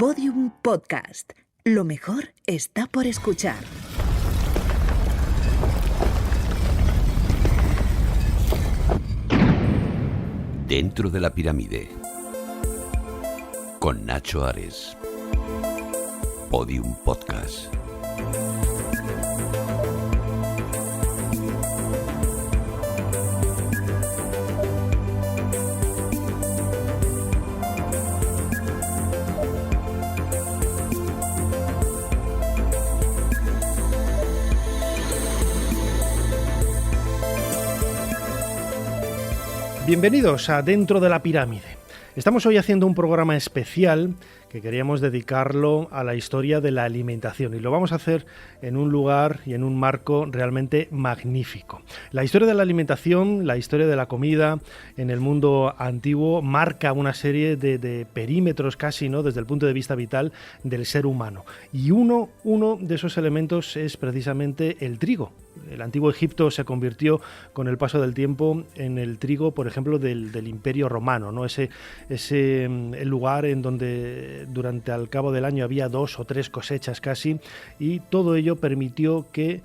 Podium Podcast. Lo mejor está por escuchar. Dentro de la pirámide, con Nacho Ares. Podium Podcast. Bienvenidos a Dentro de la Pirámide. Estamos hoy haciendo un programa especial que queríamos dedicarlo a la historia de la alimentación y lo vamos a hacer en un lugar y en un marco realmente magnífico. La historia de la alimentación, la historia de la comida en el mundo antiguo marca una serie de perímetros casi, ¿no?, desde el punto de vista vital del ser humano. Y uno de esos elementos es precisamente el trigo. El antiguo Egipto se convirtió con el paso del tiempo en el trigo, por ejemplo, del Imperio Romano, ¿no? El lugar en donde durante al cabo del año había 2 o 3 cosechas casi, y todo ello permitió que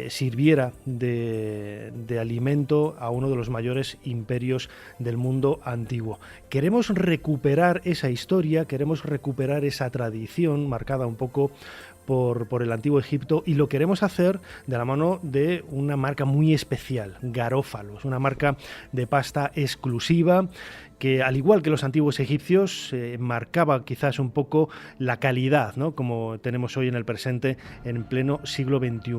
sirviera de alimento a uno de los mayores imperios del mundo antiguo. Queremos recuperar esa historia, queremos recuperar esa tradición marcada un poco por el antiguo Egipto, y lo queremos hacer de la mano de una marca muy especial, Garófalo. Es una marca de pasta exclusiva que, al igual que los antiguos egipcios, marcaba quizás un poco la calidad, ¿no?, como tenemos hoy en el presente, en pleno siglo XXI.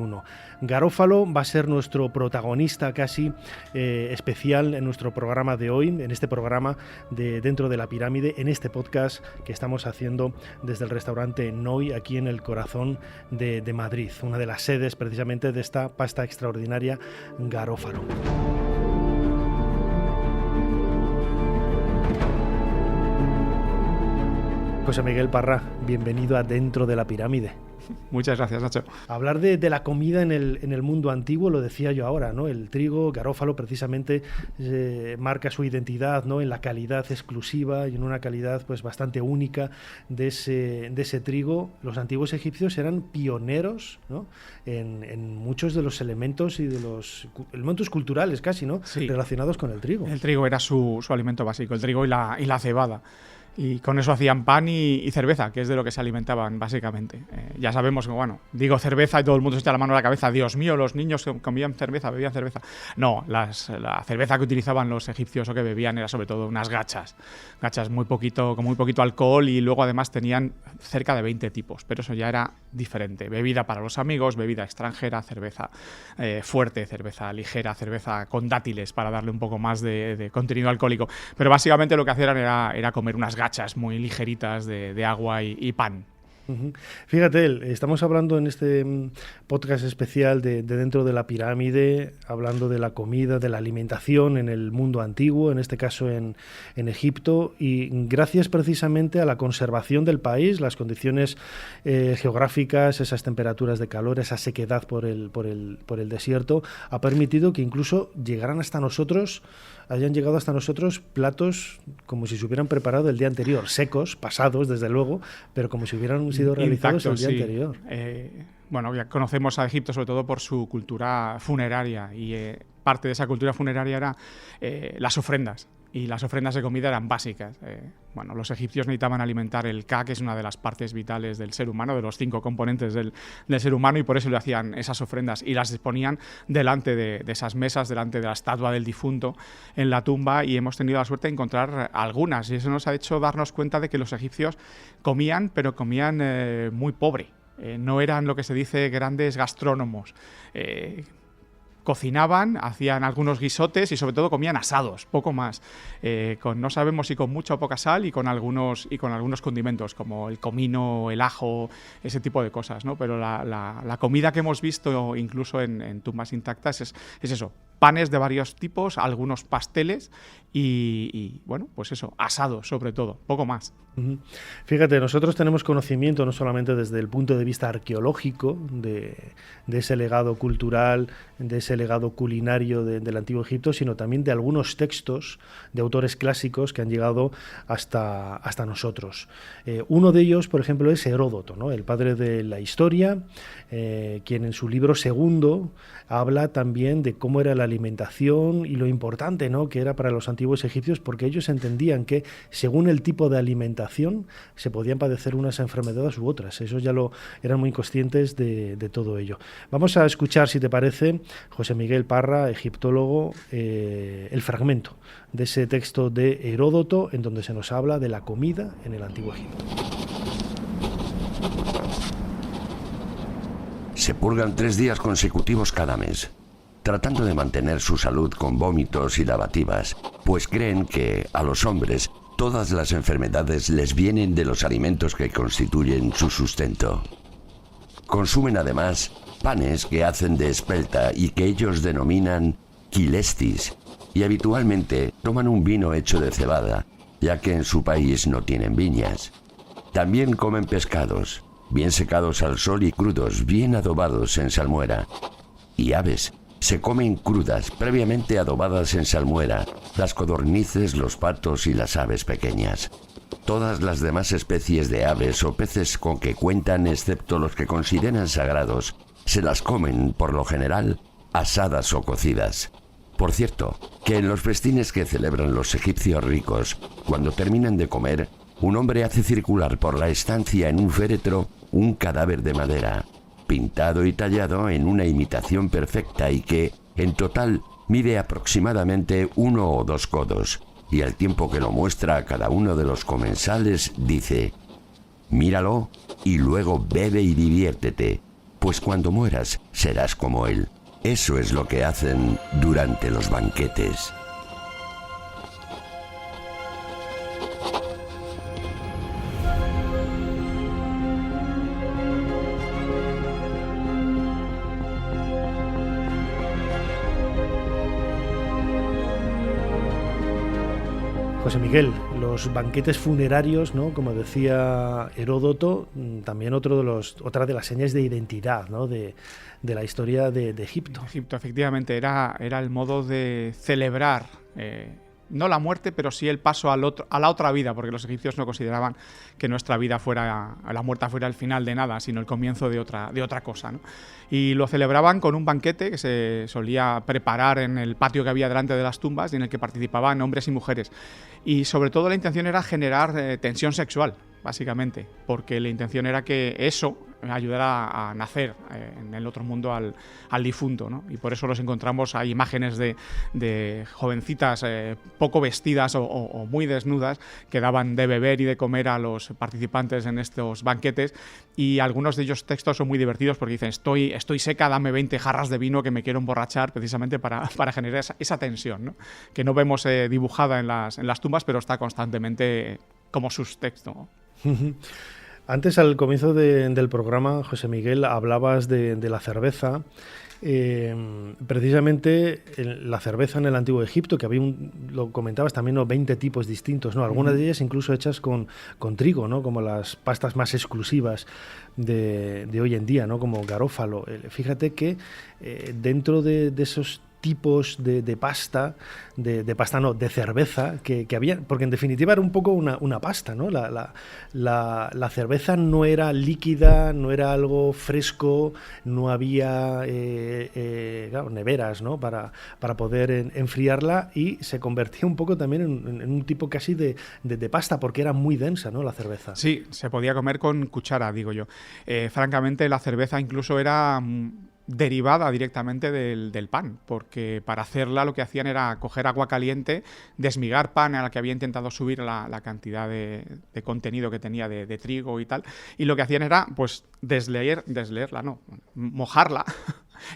Garófalo va a ser nuestro protagonista casi especial en nuestro programa de hoy, en este programa de Dentro de la Pirámide, en este podcast que estamos haciendo desde el restaurante Noi, aquí en el corazón de Madrid, una de las sedes precisamente de esta pasta extraordinaria Garófalo. José Miguel Parra, bienvenido a Dentro de la Pirámide. Muchas gracias, Nacho. Hablar de la comida en el mundo antiguo, lo decía yo ahora, ¿no? El trigo, Garófalo, precisamente marca su identidad, ¿no?, en la calidad exclusiva y en una calidad pues bastante única de ese trigo. Los antiguos egipcios eran pioneros, ¿no?, en muchos de los elementos y de los elementos culturales casi, ¿no?, sí, relacionados con el trigo. El trigo era su alimento básico, el trigo y la cebada. Y con eso hacían pan y cerveza, que es de lo que se alimentaban básicamente. Ya sabemos que, bueno, digo cerveza y todo el mundo se echa la mano a la cabeza. Dios mío, los niños comían cerveza, bebían cerveza. No, la cerveza que utilizaban los egipcios o que bebían era sobre todo unas gachas. Gachas con muy poquito alcohol, y luego además tenían cerca de 20 tipos. Pero eso ya era diferente. Bebida para los amigos, bebida extranjera, cerveza fuerte, cerveza ligera, cerveza con dátiles para darle un poco más de contenido alcohólico. Pero básicamente lo que hacían era comer unas gachas muy ligeritas de agua y pan. Fíjate, estamos hablando en este podcast especial de Dentro de la Pirámide, hablando de la comida, de la alimentación en el mundo antiguo, en este caso en Egipto, y gracias precisamente a la conservación del país, las condiciones geográficas, esas temperaturas de calor, esa sequedad por el desierto, ha permitido que incluso hayan llegado hasta nosotros platos como si se hubieran preparado el día anterior, secos, pasados desde luego, pero como si hubieran sido realizados el día anterior. Bueno, ya conocemos a Egipto sobre todo por su cultura funeraria, y parte de esa cultura funeraria era las ofrendas. Y las ofrendas de comida eran básicas. Bueno, los egipcios necesitaban alimentar el Ka, que es una de las partes vitales del ser humano, de los 5 componentes del ser humano, y por eso le hacían esas ofrendas y las exponían delante de esas mesas, delante de la estatua del difunto en la tumba, y hemos tenido la suerte de encontrar algunas, y eso nos ha hecho darnos cuenta de que los egipcios comían, pero comían muy pobre. No eran lo que se dice grandes gastrónomos. Cocinaban, hacían algunos guisotes y sobre todo comían asados, poco más. No sabemos si con mucha o poca sal, y con algunos condimentos como el comino, el ajo, ese tipo de cosas, ¿no? Pero la comida que hemos visto incluso en tumbas intactas es eso: panes de varios tipos, algunos pasteles y bueno, pues eso, asados sobre todo, poco más. Fíjate, nosotros tenemos conocimiento no solamente desde el punto de vista arqueológico de ese legado cultural, de ese legado culinario del Antiguo Egipto, sino también de algunos textos de autores clásicos que han llegado hasta nosotros. Uno de ellos, por ejemplo, es Heródoto, ¿no? El padre de la historia, quien en su libro segundo habla también de cómo era la alimentación y lo importante, ¿no?, que era para los antiguos egipcios, porque ellos entendían que según el tipo de alimentación se podían padecer unas enfermedades u otras. Ellos ya eran muy conscientes de todo ello. Vamos a escuchar, si te parece, José Miguel Parra, egiptólogo, el fragmento de ese texto de Heródoto en donde se nos habla de la comida en el Antiguo Egipto. Se purgan 3 días consecutivos cada mes, tratando de mantener su salud con vómitos y lavativas, pues creen que a los hombres todas las enfermedades les vienen de los alimentos que constituyen su sustento. Consumen además panes que hacen de espelta y que ellos denominan kilestis, y habitualmente toman un vino hecho de cebada, ya que en su país no tienen viñas. También comen pescados, bien secados al sol y crudos, bien adobados en salmuera, y aves. Se comen crudas, previamente adobadas en salmuera, las codornices, los patos y las aves pequeñas. Todas las demás especies de aves o peces con que cuentan, excepto los que consideran sagrados, se las comen, por lo general, asadas o cocidas. Por cierto, que en los festines que celebran los egipcios ricos, cuando terminan de comer, un hombre hace circular por la estancia en un féretro un cadáver de madera, pintado y tallado en una imitación perfecta y que, en total, mide aproximadamente 1 o 2 codos, y al tiempo que lo muestra a cada uno de los comensales, dice: «Míralo y luego bebe y diviértete, pues cuando mueras serás como él». Eso es lo que hacen durante los banquetes. José Miguel, los banquetes funerarios, ¿no?, como decía Heródoto, también otra de las señas de identidad, ¿no?, de la historia de Egipto. Egipto, efectivamente, era el modo de celebrar, no la muerte, pero sí el paso a la otra vida, porque los egipcios no consideraban que nuestra vida la muerte fuera el final de nada, sino el comienzo de otra cosa, ¿no? Y lo celebraban con un banquete que se solía preparar en el patio que había delante de las tumbas y en el que participaban hombres y mujeres. Y sobre todo la intención era generar tensión sexual, básicamente, porque la intención era que eso ayudara a nacer en el otro mundo al difunto, ¿no? Y por eso los encontramos, hay imágenes de jovencitas poco vestidas o muy desnudas que daban de beber y de comer a los participantes en estos banquetes, y algunos de ellos textos son muy divertidos porque dicen: estoy seca, dame 20 jarras de vino que me quiero emborrachar, precisamente para generar esa tensión, ¿no?, que no vemos dibujada en las tumbas, pero está constantemente como subtexto. Antes, al comienzo del programa, José Miguel, hablabas de la cerveza. Precisamente la cerveza en el Antiguo Egipto, que había, lo comentabas también, ¿no?, 20 tipos distintos, ¿no? Algunas de ellas incluso hechas con trigo, ¿no?, como las pastas más exclusivas de hoy en día, ¿no?, como garófalo. Fíjate que dentro de esos tipos de pasta, de cerveza que había, porque en definitiva era un poco una pasta, ¿no? La cerveza no era líquida, no era algo fresco, no había claro, neveras, ¿no?, para poder enfriarla, y se convertía un poco también en un tipo casi de pasta, porque era muy densa, ¿no?, la cerveza. Sí, se podía comer con cuchara, digo yo. Francamente, la cerveza incluso era derivada directamente del pan, porque para hacerla lo que hacían era coger agua caliente, desmigar pan a la que había intentado subir la cantidad de contenido que tenía de trigo y tal, y lo que hacían era pues mojarla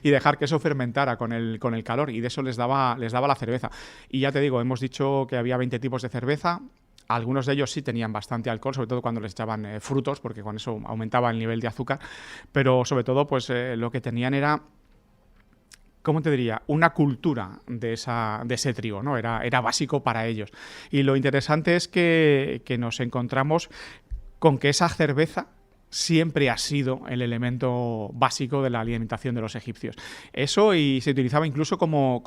y dejar que eso fermentara con el calor, y de eso les daba la cerveza. Y ya te digo, hemos dicho que había 20 tipos de cerveza. Algunos de ellos sí tenían bastante alcohol, sobre todo cuando les echaban frutos, porque con eso aumentaba el nivel de azúcar, pero sobre todo pues lo que tenían era ¿cómo te diría?, una cultura de ese trigo, ¿no? Era básico para ellos. Y lo interesante es que nos encontramos con que esa cerveza siempre ha sido el elemento básico de la alimentación de los egipcios. Eso, y se utilizaba incluso como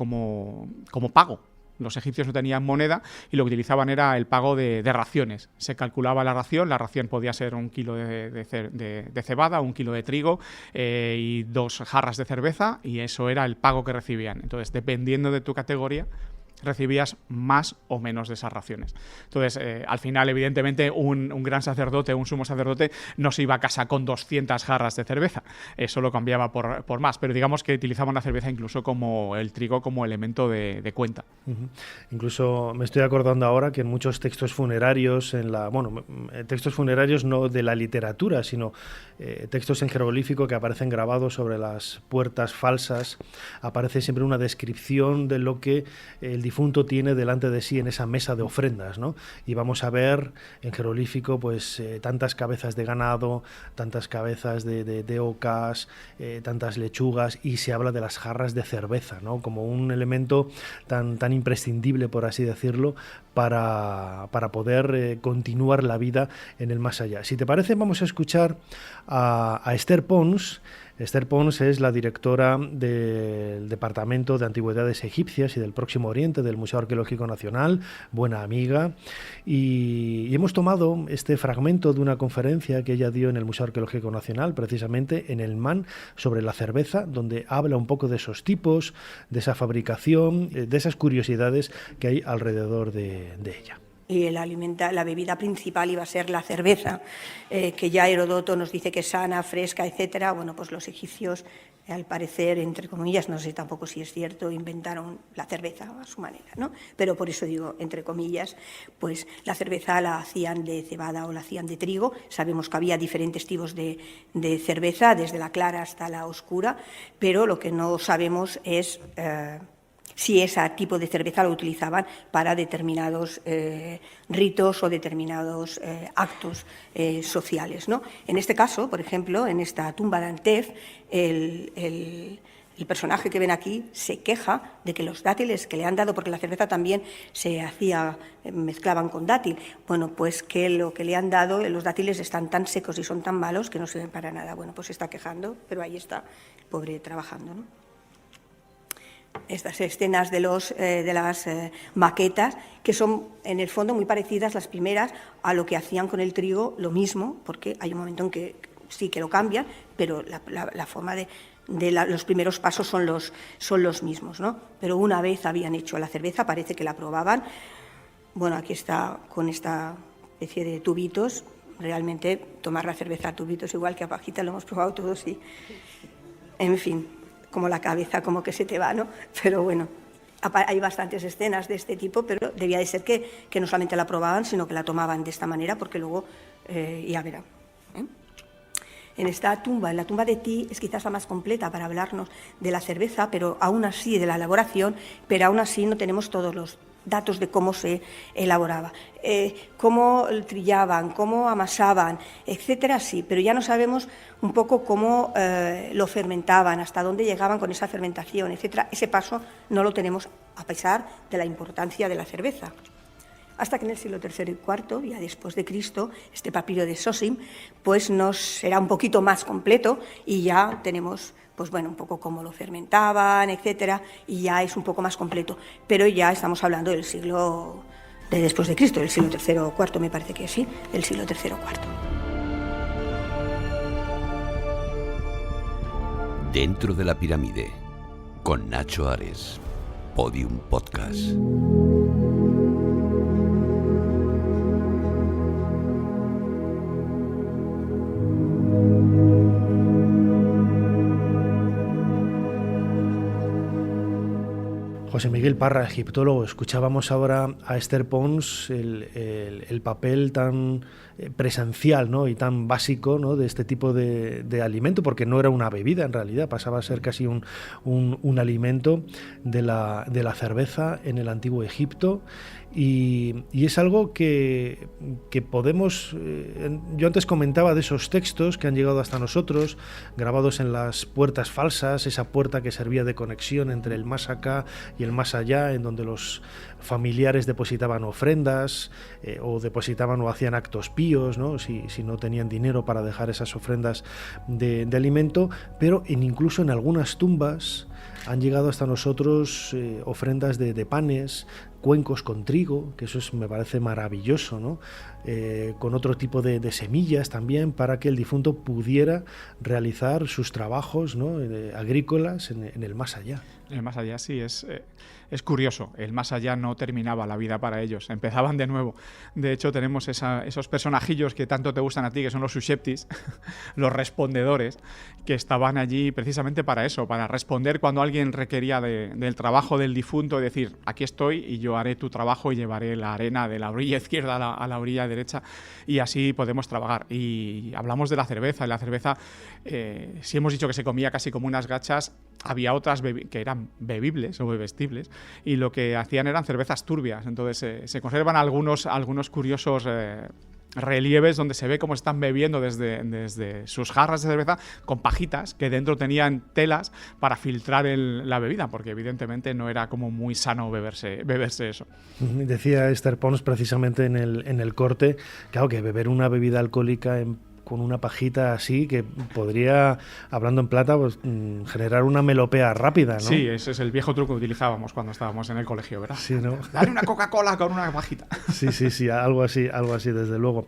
pago. Los egipcios no tenían moneda y lo que utilizaban era el pago de raciones. Se calculaba la ración podía ser 1 kilo de cebada, 1 kilo de trigo y 2 jarras de cerveza, y eso era el pago que recibían. Entonces, dependiendo de tu categoría, recibías más o menos de esas raciones. Entonces, al final, evidentemente, un gran sacerdote, un sumo sacerdote, no se iba a casa con 200 jarras de cerveza. Eso lo cambiaba por más, pero digamos que utilizaban la cerveza incluso como el trigo como elemento de cuenta. Uh-huh. Incluso me estoy acordando ahora que en muchos textos funerarios, textos funerarios no de la literatura, sino textos en jeroglífico que aparecen grabados sobre las puertas falsas, aparece siempre una descripción de lo que el difunto tiene delante de sí en esa mesa de ofrendas, ¿no? Y vamos a ver en jeroglífico pues tantas cabezas de ganado, tantas cabezas de ocas, tantas lechugas, y se habla de las jarras de cerveza, ¿no? Como un elemento tan imprescindible, por así decirlo, para poder continuar la vida en el más allá. Si te parece, vamos a escuchar a Esther Pons. Esther Pons es la directora del Departamento de Antigüedades Egipcias y del Próximo Oriente del Museo Arqueológico Nacional, buena amiga, y hemos tomado este fragmento de una conferencia que ella dio en el Museo Arqueológico Nacional, precisamente en el MAN, sobre la cerveza, donde habla un poco de esos tipos, de esa fabricación, de esas curiosidades que hay alrededor de ella. Y la bebida principal iba a ser la cerveza, que ya Heródoto nos dice que es sana, fresca, etcétera. Bueno, pues los egipcios, al parecer, entre comillas, no sé tampoco si es cierto, inventaron la cerveza a su manera, ¿no? Pero por eso digo, entre comillas, pues la cerveza la hacían de cebada o la hacían de trigo. Sabemos que había diferentes tipos de cerveza, desde la clara hasta la oscura, pero lo que no sabemos es si ese tipo de cerveza lo utilizaban para determinados ritos o determinados actos sociales, ¿no? En este caso, por ejemplo, en esta tumba de Antef, el personaje que ven aquí se queja de que los dátiles que le han dado, porque la cerveza también mezclaban con dátil, bueno, pues que lo que le han dado, los dátiles están tan secos y son tan malos que no sirven para nada. Bueno, pues se está quejando, pero ahí está el pobre trabajando, ¿no? Estas escenas de las maquetas, que son en el fondo muy parecidas las primeras a lo que hacían con el trigo, lo mismo, porque hay un momento en que sí que lo cambian, pero la forma los primeros pasos son los mismos, ¿no? Pero una vez habían hecho la cerveza, parece que la probaban. Bueno, aquí está con esta especie de tubitos. Realmente tomar la cerveza a tubitos, igual que a pajita, lo hemos probado todos, y en fin, como la cabeza como que se te va, ¿no? Pero bueno, hay bastantes escenas de este tipo, pero debía de ser que no solamente la probaban, sino que la tomaban de esta manera, porque luego ya verán. En esta tumba, en la tumba de Ti, es quizás la más completa para hablarnos de la cerveza, pero aún así, de la elaboración, pero aún así no tenemos todos los datos de cómo se elaboraba, cómo trillaban, cómo amasaban, etcétera, sí, pero ya no sabemos un poco cómo lo fermentaban, hasta dónde llegaban con esa fermentación, etcétera. Ese paso no lo tenemos, a pesar de la importancia de la cerveza. Hasta que en el siglo III y IV, ya después de Cristo, este papiro de Sosim, pues nos será un poquito más completo y ya tenemos, pues bueno, un poco cómo lo fermentaban, etcétera, y ya es un poco más completo. Pero ya estamos hablando del siglo de después de Cristo, del siglo III o IV, me parece que sí, del siglo III o IV. Dentro de la pirámide, con Nacho Ares, Podium Podcast. José Miguel Parra, egiptólogo, escuchábamos ahora a Esther Pons, el papel tan presencial, ¿no?, y tan básico, ¿no?, de este tipo de alimento, porque no era una bebida en realidad, pasaba a ser casi un alimento de la cerveza en el antiguo Egipto. Y es algo que podemos... yo antes comentaba de esos textos que han llegado hasta nosotros, grabados en las puertas falsas, esa puerta que servía de conexión entre el más acá y el más allá, en donde los familiares depositaban ofrendas o depositaban o hacían actos píos, ¿no? Si no tenían dinero para dejar esas ofrendas de alimento, pero incluso en algunas tumbas han llegado hasta nosotros ofrendas de panes, cuencos con trigo, que eso me parece maravilloso, ¿no? Con otro tipo de semillas también, para que el difunto pudiera realizar sus trabajos, ¿no? Agrícolas en el más allá. El más allá sí, es curioso. El más allá no terminaba la vida para ellos, empezaban de nuevo. De hecho, tenemos esos personajillos que tanto te gustan a ti, que son los Susheptis, los respondedores, que estaban allí precisamente para eso, para responder cuando alguien requería del trabajo del difunto y decir, aquí estoy y yo haré tu trabajo y llevaré la arena de la orilla izquierda a la orilla derecha, y así podemos trabajar. Y hablamos de la cerveza, y la cerveza, si hemos dicho que se comía casi como unas gachas, había otras que eran bebibles o bebestibles, y lo que hacían eran cervezas turbias. Entonces se conservan algunos curiosos relieves donde se ve cómo están bebiendo desde sus jarras de cerveza con pajitas que dentro tenían telas para filtrar la bebida, porque evidentemente no era como muy sano beberse eso. Decía Esther Pons precisamente en el corte, claro, que beber una bebida alcohólica con una pajita así, que podría, hablando en plata, pues, generar una melopea rápida, ¿no? Sí, ese es el viejo truco que utilizábamos cuando estábamos en el colegio, ¿verdad? Sí, ¿no? Dale una Coca-Cola con una pajita. Sí, algo así, desde luego.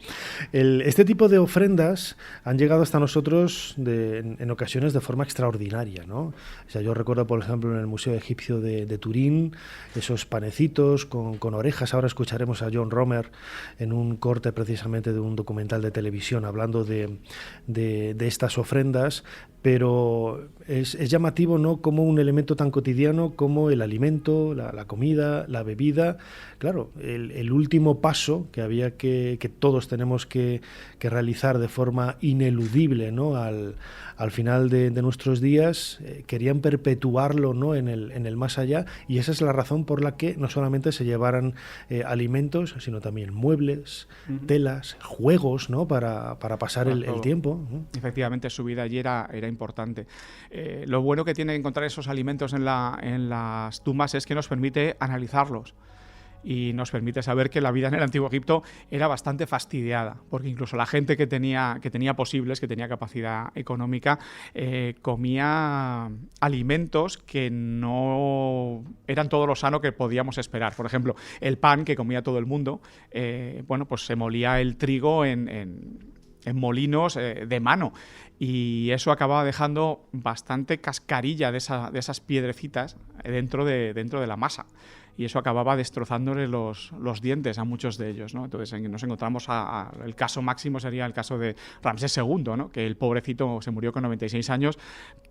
Este tipo de ofrendas han llegado hasta nosotros en ocasiones de forma extraordinaria, ¿no? O sea, yo recuerdo, por ejemplo, en el Museo Egipcio de Turín, esos panecitos con orejas. Ahora escucharemos a John Romer en un corte precisamente de un documental de televisión hablando de estas ofrendas, pero es llamativo, ¿no?, como un elemento tan cotidiano como el alimento, la comida, la bebida. Claro, el último paso que había que todos tenemos que realizar de forma ineludible, ¿no?, al final de nuestros días, querían perpetuarlo, ¿no?, en el más allá, y esa es la razón por la que no solamente se llevaran alimentos, sino también muebles, telas, juegos, ¿no?, para pasar el tiempo. Efectivamente, su vida allí era importante. Lo bueno que tiene encontrar esos alimentos en las tumbas es que nos permite analizarlos y nos permite saber que la vida en el Antiguo Egipto era bastante fastidiada, porque incluso la gente que tenía posibles, que tenía capacidad económica, comía alimentos que no eran todo lo sano que podíamos esperar. Por ejemplo, el pan que comía todo el mundo, pues se molía el trigo en molinos de mano, y eso acababa dejando bastante cascarilla de esas piedrecitas dentro de la masa, y eso acababa destrozándole los dientes a muchos de ellos, ¿no? Entonces nos encontramos el caso máximo sería el caso de Ramsés II, ¿no?, que el pobrecito se murió con 96 años,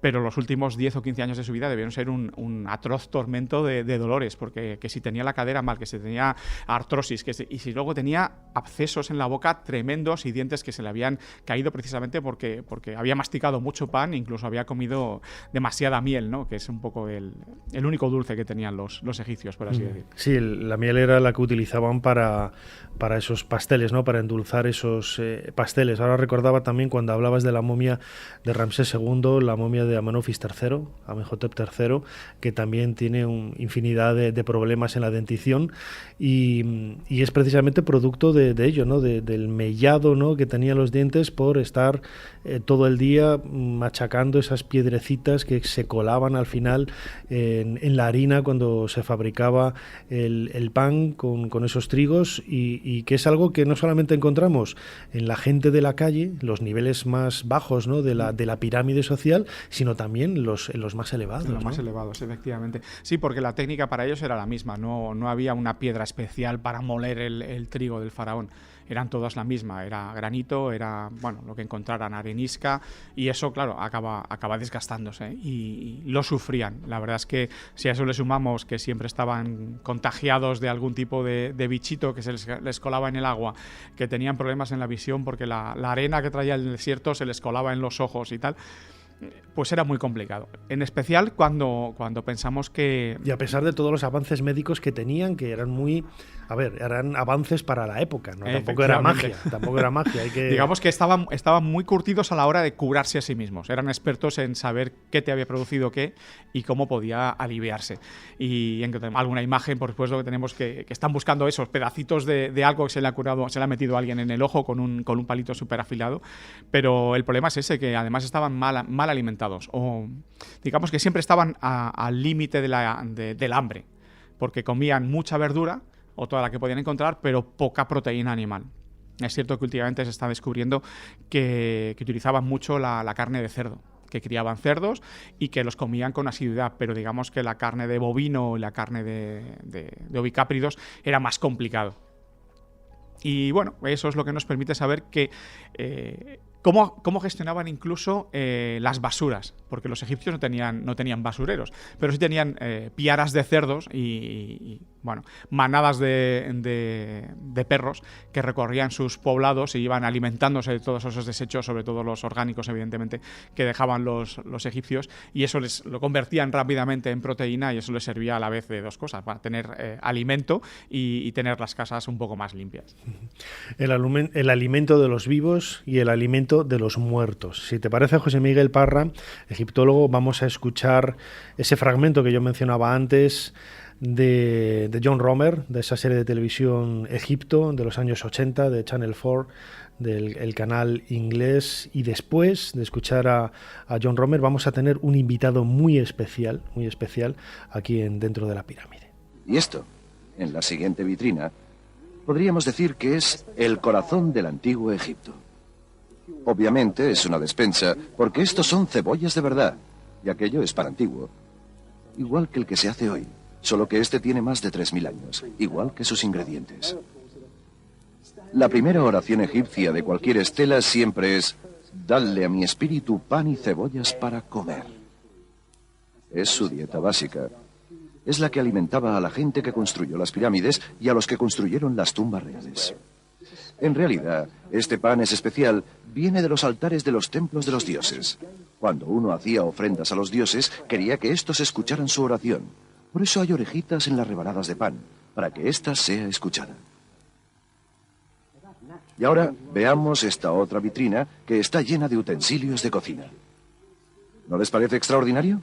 pero los últimos 10 o 15 años de su vida debieron ser un atroz tormento de dolores, porque que si tenía la cadera mal, que si tenía artrosis, y si luego tenía abscesos en la boca tremendos y dientes que se le habían caído precisamente porque había masticado mucho pan, incluso había comido demasiada miel, ¿no?, que es un poco el único dulce que tenían los egipcios, por así decir. Sí, la miel era la que utilizaban para esos pasteles, ¿no?, para endulzar esos pasteles. Ahora recordaba también cuando hablabas de la momia de Ramsés II, la momia de Amenofis III, Amenhotep III, que también tiene infinidad de problemas en la dentición, y es precisamente producto de ello, ¿no?, del mellado, ¿no?, que tenían los dientes por estar todo el día machacando esas piedrecitas que se colaban al final en la harina cuando se fabricaba el pan con esos trigos, y que es algo que no solamente encontramos en la gente de la calle, los niveles más bajos, ¿no?, de la pirámide social, sino también en los más elevados. En los más elevados, efectivamente. Sí, porque la técnica para ellos era la misma, no había una piedra especial para moler el trigo del faraón. Eran todas la misma, era granito, era lo que encontraran, arenisca, y eso, claro, acaba desgastándose, y lo sufrían. La verdad es que si a eso le sumamos que siempre estaban contagiados de algún tipo de bichito que se les colaba en el agua, que tenían problemas en la visión porque la arena que traía el desierto se les colaba en los ojos y tal, pues era muy complicado. En especial cuando pensamos que... Y a pesar de todos los avances médicos que tenían, que eran muy A ver, eran avances para la época, ¿no? Tampoco era magia. Digamos que estaban muy curtidos a la hora de curarse a sí mismos. Eran expertos en saber qué te había producido qué y cómo podía aliviarse. Y en alguna imagen, por supuesto, que tenemos que están buscando esos pedacitos de algo que se le ha metido a alguien en el ojo con un palito súper afilado. Pero el problema es ese, que además estaban mal alimentados. O digamos que siempre estaban al límite del hambre, porque comían mucha verdura, o toda la que podían encontrar, pero poca proteína animal. Es cierto que últimamente se está descubriendo que utilizaban mucho la carne de cerdo, que criaban cerdos y que los comían con asiduidad, pero digamos que la carne de bovino y la carne de ovicápridos era más complicado. Y bueno, eso es lo que nos permite saber que cómo gestionaban incluso las basuras, porque los egipcios no tenían basureros, pero sí tenían piaras de cerdos y bueno, manadas de perros que recorrían sus poblados y iban alimentándose de todos esos desechos, sobre todo los orgánicos, evidentemente, que dejaban los egipcios, y eso lo convertían rápidamente en proteína, y eso les servía a la vez de dos cosas, para tener alimento y tener las casas un poco más limpias. El alimento de los vivos y el alimento de los muertos. Si te parece, José Miguel Parra, egiptólogo, vamos a escuchar ese fragmento que yo mencionaba antes de John Romer, de esa serie de televisión Egipto de los años 80, de Channel 4, del canal inglés. Y después de escuchar a John Romer vamos a tener un invitado muy especial aquí dentro de la pirámide. Y esto, en la siguiente vitrina, podríamos decir que es el corazón del antiguo Egipto. Obviamente es una despensa, porque estos son cebollas de verdad, y aquello es para antiguo. Igual que el que se hace hoy, solo que este tiene más de 3000 años, igual que sus ingredientes. La primera oración egipcia de cualquier estela siempre es: dadle a mi espíritu pan y cebollas para comer. Es su dieta básica. Es la que alimentaba a la gente que construyó las pirámides y a los que construyeron las tumbas reales. En realidad, este pan es especial, viene de los altares de los templos de los dioses. Cuando uno hacía ofrendas a los dioses, quería que estos escucharan su oración. Por eso hay orejitas en las rebanadas de pan, para que ésta sea escuchada. Y ahora veamos esta otra vitrina que está llena de utensilios de cocina. ¿No les parece extraordinario?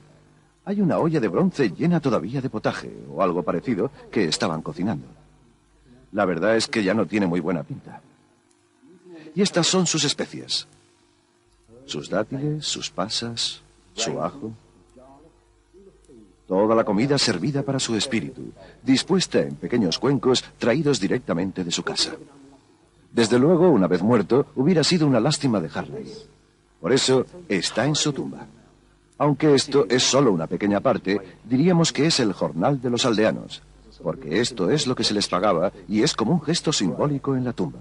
Hay una olla de bronce llena todavía de potaje, o algo parecido, que estaban cocinando. La verdad es que ya no tiene muy buena pinta. Y estas son sus especias. Sus dátiles, sus pasas, su ajo. Toda la comida servida para su espíritu, dispuesta en pequeños cuencos traídos directamente de su casa. Desde luego, una vez muerto, hubiera sido una lástima dejarle ahí. Por eso, está en su tumba. Aunque esto es solo una pequeña parte, diríamos que es el jornal de los aldeanos, porque esto es lo que se les pagaba y es como un gesto simbólico en la tumba.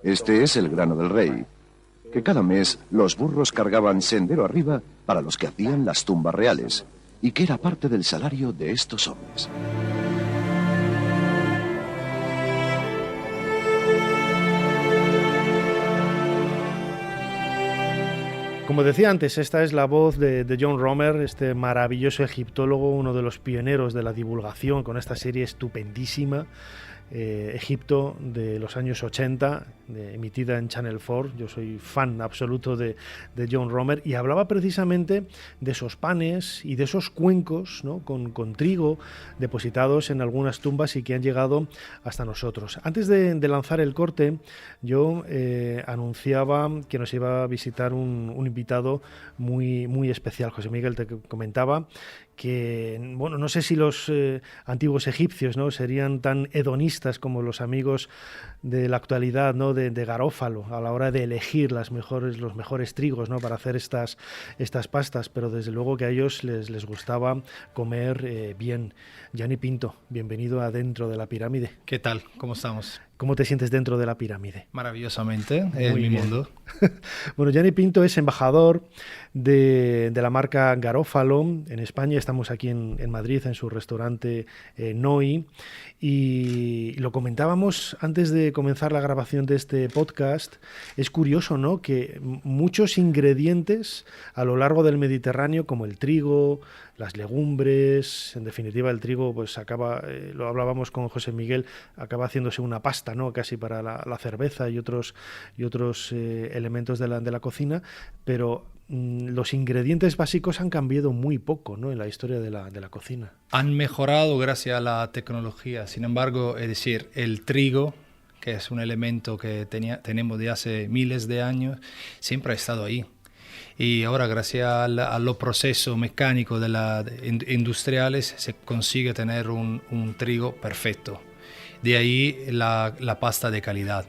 Este es el grano del rey, que cada mes los burros cargaban sendero arriba para los que hacían las tumbas reales, y que era parte del salario de estos hombres. Como decía antes, esta es la voz de John Romer, este maravilloso egiptólogo, uno de los pioneros de la divulgación con esta serie estupendísima, Egipto, de los años 80, emitida en Channel 4. Yo soy fan absoluto de John Romer, y hablaba precisamente de esos panes y de esos cuencos, ¿no?, con trigo depositados en algunas tumbas y que han llegado hasta nosotros. Antes de lanzar el corte, yo anunciaba que nos iba a visitar un invitado muy, muy especial. José Miguel, te comentaba que, bueno, no sé si los antiguos egipcios, ¿no?, serían tan hedonistas como los amigos de la actualidad, ¿no?, de Garófalo, a la hora de elegir los mejores trigos, ¿no?, para hacer estas pastas, pero desde luego que a ellos les gustaba comer bien. Gianni Pinto, bienvenido a Dentro de la Pirámide. ¿Qué tal? ¿Cómo estamos? ¿Cómo te sientes dentro de la pirámide? Maravillosamente, es Muy mi bien. mundo. Bueno, Gianni Pinto es embajador de la marca Garófalo en España. Estamos aquí en Madrid, en su restaurante Noi. Y lo comentábamos antes de comenzar la grabación de este podcast. Es curioso, ¿no?, que muchos ingredientes a lo largo del Mediterráneo, como el trigo, las legumbres, en definitiva el trigo, pues acaba, lo hablábamos con José Miguel, acaba haciéndose una pasta, ¿no?, casi para la cerveza y otros elementos de la cocina, pero los ingredientes básicos han cambiado muy poco, ¿no?, en la historia de la cocina. Han mejorado gracias a la tecnología. Sin embargo, es decir, el trigo, que es un elemento que tenemos de hace miles de años, siempre ha estado ahí. Y ahora, gracias a los procesos mecánicos industriales, se consigue tener un trigo perfecto. De ahí la pasta de calidad.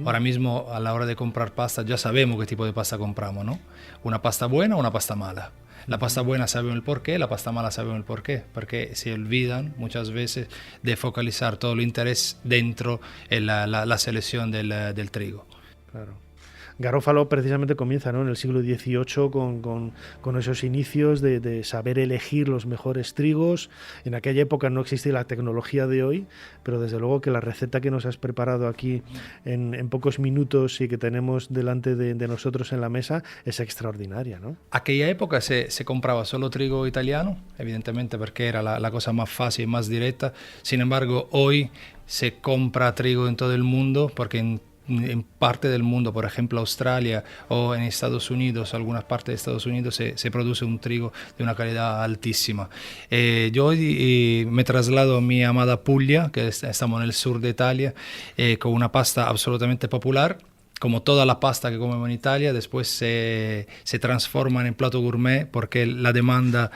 Ahora mismo, a la hora de comprar pasta, ya sabemos qué tipo de pasta compramos, ¿no? Una pasta buena o una pasta mala. La pasta buena sabemos el porqué, la pasta mala sabemos el porqué, porque se olvidan muchas veces de focalizar todo el interés dentro de la selección del trigo. Claro. Garófalo precisamente comienza, ¿no?, en el siglo XVIII con esos inicios de saber elegir los mejores trigos. En aquella época no existía la tecnología de hoy, pero desde luego que la receta que nos has preparado aquí en pocos minutos y que tenemos delante de nosotros en la mesa es extraordinaria, ¿no? Aquella época se compraba solo trigo italiano, evidentemente porque era la cosa más fácil y más directa. Sin embargo, hoy se compra trigo en todo el mundo porque en parte del mundo, por ejemplo Australia o en Estados Unidos, algunas partes de Estados Unidos se produce un trigo de una calidad altísima. Yo hoy me traslado a mi amada Puglia, que estamos en el sur de Italia, con una pasta absolutamente popular. Como toda la pasta que comemos en Italia, después se transforma en plato gourmet porque la demanda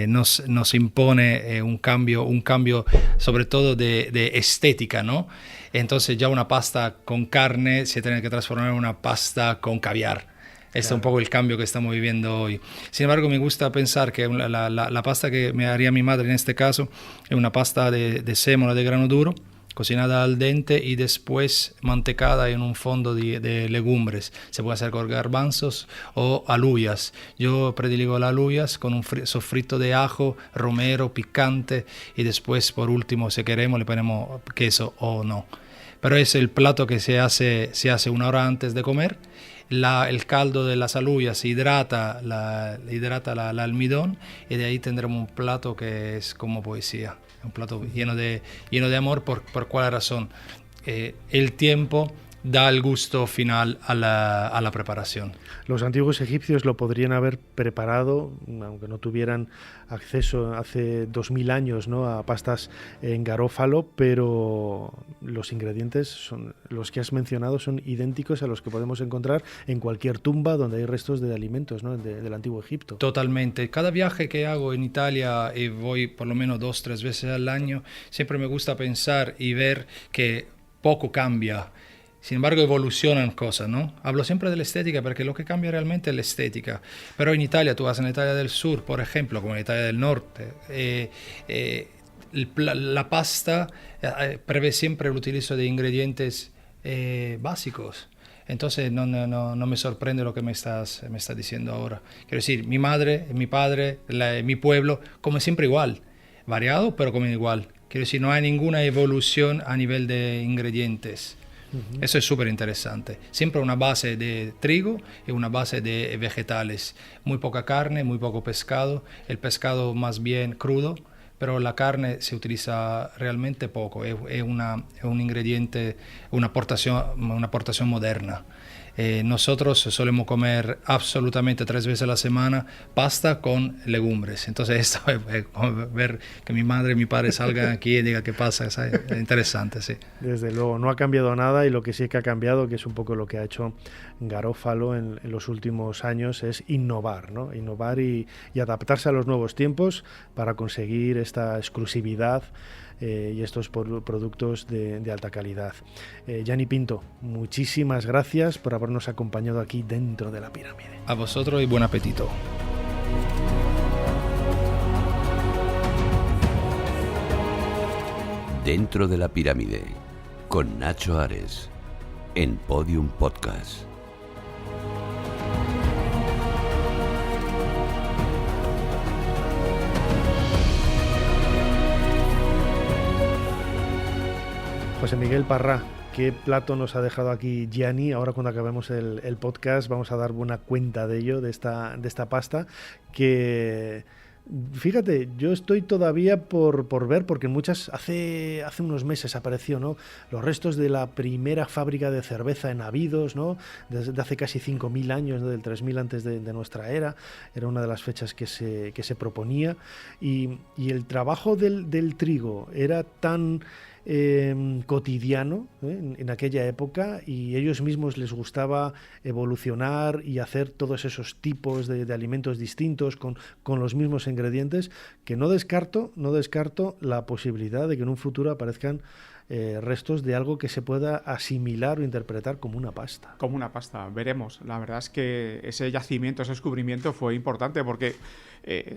nos impone un cambio sobre todo de estética, ¿no? Entonces ya una pasta con carne se tiene que transformar en una pasta con caviar. Este es un poco el cambio que estamos viviendo hoy. Sin embargo, me gusta pensar que la pasta que me haría mi madre en este caso es una pasta de sémola de grano duro, cocinada al dente y después mantecada en un fondo de legumbres. Se puede hacer con garbanzos o alubias. Yo prediligo las alubias con un sofrito de ajo, romero, picante y después, por último, si queremos, le ponemos queso o no. Pero es el plato que se hace una hora antes de comer. El caldo de las alubias hidrata el almidón y de ahí tendremos un plato que es como poesía. Un plato lleno de amor. ¿Por cuál razón? El tiempo da el gusto final a la preparación. Los antiguos egipcios lo podrían haber preparado, aunque no tuvieran acceso hace 2000 años, ¿no?, a pastas en garófalo, pero los ingredientes, los que has mencionado, son idénticos a los que podemos encontrar en cualquier tumba donde hay restos de alimentos, ¿no?, del antiguo Egipto. Totalmente. Cada viaje que hago en Italia, y voy por lo menos 2-3 veces al año, siempre me gusta pensar y ver que poco cambia. Sin embargo, evolucionan cosas, ¿no? Hablo siempre de la estética porque lo que cambia realmente es la estética. Pero en Italia, tú vas en Italia del Sur, por ejemplo, como en Italia del Norte, la pasta prevé siempre el utilizo de ingredientes básicos. Entonces no me sorprende lo que me estás diciendo ahora. Quiero decir, mi madre, mi padre, mi pueblo, comen siempre igual. Variado, pero comen igual. Quiero decir, no hay ninguna evolución a nivel de ingredientes. Eso es súper interesante. Siempre una base de trigo y una base de vegetales. Muy poca carne, muy poco pescado. El pescado más bien crudo, pero la carne se utiliza realmente poco. Es un ingrediente, una aportación moderna. Nosotros solemos comer absolutamente 3 veces a la semana pasta con legumbres. Entonces esto es ver que mi madre y mi padre salgan aquí y digan qué pasa, es interesante, sí. Desde luego, no ha cambiado nada, y lo que sí que ha cambiado, que es un poco lo que ha hecho Garófalo en los últimos años, es innovar, ¿no? Innovar y adaptarse a los nuevos tiempos para conseguir esta exclusividad y estos productos de alta calidad. Gianni Pinto, muchísimas gracias por habernos acompañado aquí dentro de la pirámide. A vosotros y buen apetito. Dentro de la pirámide, con Nacho Ares en Podium Podcast. José Miguel Parrá, qué plato nos ha dejado aquí Gianni. Ahora cuando acabemos el podcast vamos a dar buena cuenta de ello, de esta pasta, que fíjate, yo estoy todavía por ver, porque hace unos meses apareció, ¿no?, los restos de la primera fábrica de cerveza en Abidos, ¿no?, desde hace casi 5.000 años, ¿no?, del 3.000 antes de nuestra era. Era una de las fechas que se proponía, y el trabajo del trigo era tan cotidiano en aquella época, y ellos mismos les gustaba evolucionar y hacer todos esos tipos de alimentos distintos con los mismos ingredientes, que no descarto la posibilidad de que en un futuro aparezcan restos de algo que se pueda asimilar o interpretar como una pasta. Como una pasta, veremos. La verdad es que ese yacimiento, ese descubrimiento fue importante porque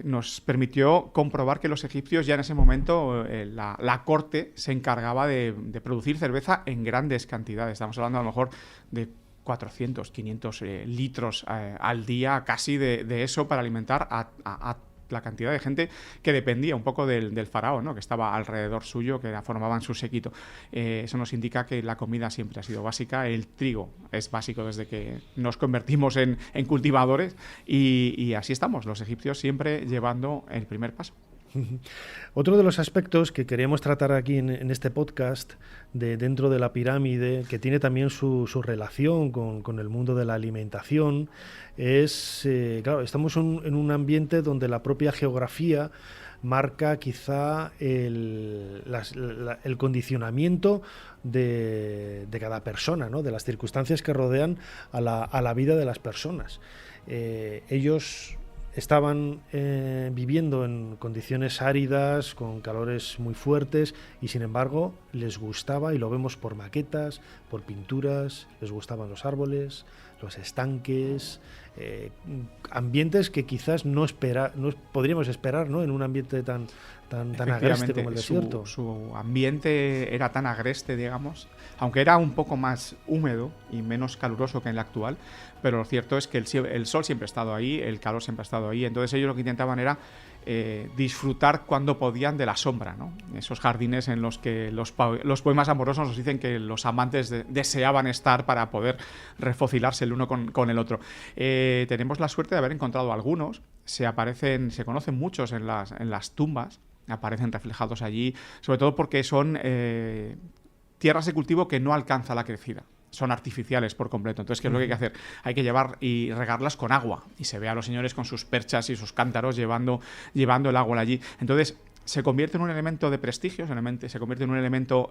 nos permitió comprobar que los egipcios ya en ese momento, la corte se encargaba de producir cerveza en grandes cantidades. Estamos hablando a lo mejor de 400, 500 litros al día, casi de eso, para alimentar a la cantidad de gente que dependía un poco del faraón, ¿no?, que estaba alrededor suyo, que formaban su séquito. Eso nos indica que la comida siempre ha sido básica. El trigo es básico desde que nos convertimos en cultivadores, y así estamos, los egipcios siempre llevando el primer paso. Otro de los aspectos que queríamos tratar aquí en este podcast, dentro de la pirámide, que tiene también su relación con el mundo de la alimentación, es, claro, estamos en un ambiente donde la propia geografía marca quizá el condicionamiento de cada persona, ¿no?, de las circunstancias que rodean a la vida de las personas. Ellos estaban viviendo en condiciones áridas, con calores muy fuertes, y sin embargo les gustaba, y lo vemos por maquetas, por pinturas, les gustaban los árboles, los estanques, ambientes que quizás no podríamos esperar, ¿no?, en un ambiente tan agreste como el desierto. Su ambiente era tan agreste, digamos, aunque era un poco más húmedo y menos caluroso que en el actual, pero lo cierto es que el sol siempre ha estado ahí, el calor siempre ha estado ahí. Entonces ellos lo que intentaban era disfrutar cuando podían de la sombra, ¿no? Esos jardines en los que los poemas amorosos nos dicen que los amantes deseaban estar para poder refocilarse el uno con el otro. Tenemos la suerte de haber encontrado algunos. Se conocen muchos en las tumbas, aparecen reflejados allí, sobre todo porque son tierras de cultivo que no alcanza la crecida. Son artificiales por completo. Entonces, ¿qué es lo que hay que hacer? Hay que llevar y regarlas con agua. Y se ve a los señores con sus perchas y sus cántaros llevando el agua allí. Entonces, se convierte en un elemento de prestigio, se convierte en un elemento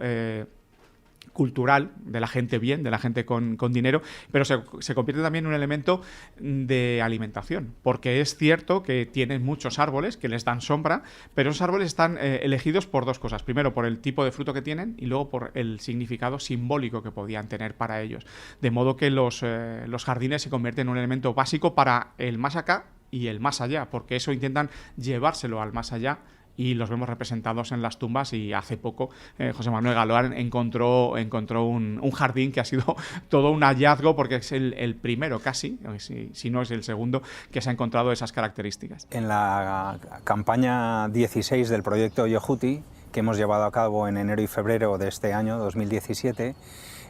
cultural de la gente bien, de la gente con dinero, pero se convierte también en un elemento de alimentación, porque es cierto que tienen muchos árboles que les dan sombra, pero esos árboles están elegidos por dos cosas: primero por el tipo de fruto que tienen, y luego por el significado simbólico que podían tener para ellos, de modo que los jardines se convierten en un elemento básico para el más acá y el más allá, porque eso intentan llevárselo al más allá, y los vemos representados en las tumbas. Y hace poco José Manuel Galoán encontró un jardín que ha sido todo un hallazgo, porque es el primero casi, si no es el segundo, que se ha encontrado esas características. En la campaña 16 del proyecto Yohuti, que hemos llevado a cabo en enero y febrero de este año 2017,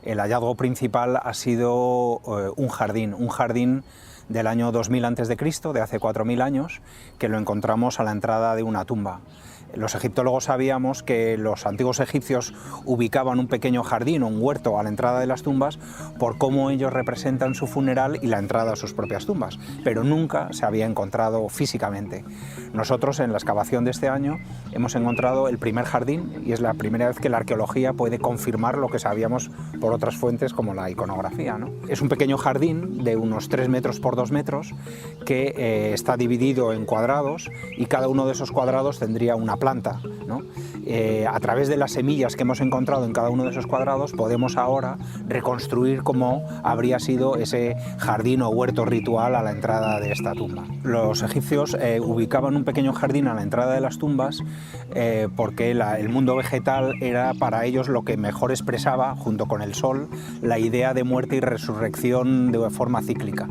el hallazgo principal ha sido un jardín del año 2000 a.C., de hace 4.000 años, que lo encontramos a la entrada de una tumba. Los egiptólogos sabíamos que los antiguos egipcios ubicaban un pequeño jardín o un huerto a la entrada de las tumbas por cómo ellos representan su funeral y la entrada a sus propias tumbas, pero nunca se había encontrado físicamente. Nosotros, en la excavación de este año, hemos encontrado el primer jardín, y es la primera vez que la arqueología puede confirmar lo que sabíamos por otras fuentes como la iconografía, ¿no? Es un pequeño jardín de unos 3 metros por 2 metros que está dividido en cuadrados, y cada uno de esos cuadrados tendría una plaza planta, ¿no? A través de las semillas que hemos encontrado en cada uno de esos cuadrados podemos ahora reconstruir cómo habría sido ese jardín o huerto ritual a la entrada de esta tumba. Los egipcios ubicaban un pequeño jardín a la entrada de las tumbas porque el mundo vegetal era para ellos lo que mejor expresaba, junto con el sol, la idea de muerte y resurrección de forma cíclica.